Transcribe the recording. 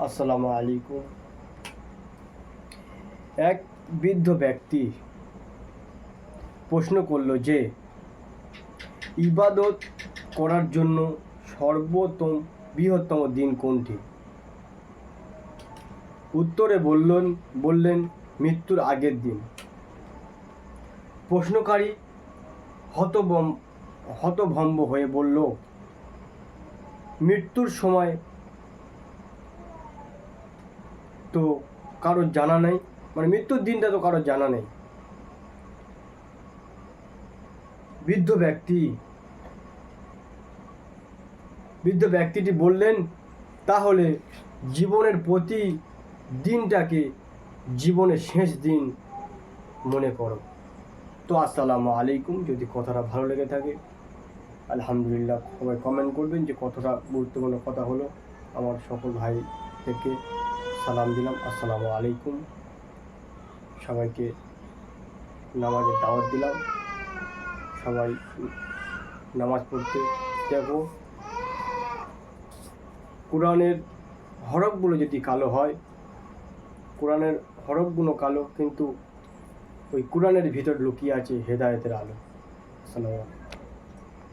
আসসালামু আলাইকুম। এক বৃদ্ধ ব্যক্তি প্রশ্ন করল যে ইবাদত করার জন্য বৃহত্তম দিন কোনটি? উত্তরে বললেন মৃত্যুর আগের দিন। প্রশ্নকারী হতভম্ব হয়ে বলল, মৃত্যুর সময় তো কারোর জানা নেই, মৃত্যুর দিনটা তো কারোর জানা নেই। বৃদ্ধ ব্যক্তিটি বললেন, তাহলে জীবনের প্রতি দিনটাকে জীবনের শেষ দিন মনে করো। তো আসসালামু আলাইকুম। যদি কথাটা ভালো লেগে থাকে আলহামদুলিল্লাহ, সবাই কমেন্ট করবেন যে কতটা গুরুত্বপূর্ণ কথা হলো। আমার সকল ভাই থেকে সালাম দিলাম, আসসালামু আলাইকুম। সবাইকে নামাজের দাওয়াত দিলাম, সবাই নামাজ পড়তে দেখো। কোরআনের হরফগুলো যদি কালো হয়, কোরআনের হরফগুলো কালো, কিন্তু ওই কোরআনের ভিতর লুকিয়ে আছে হেদায়েতের আলো। আসসালামু আলাইকুম।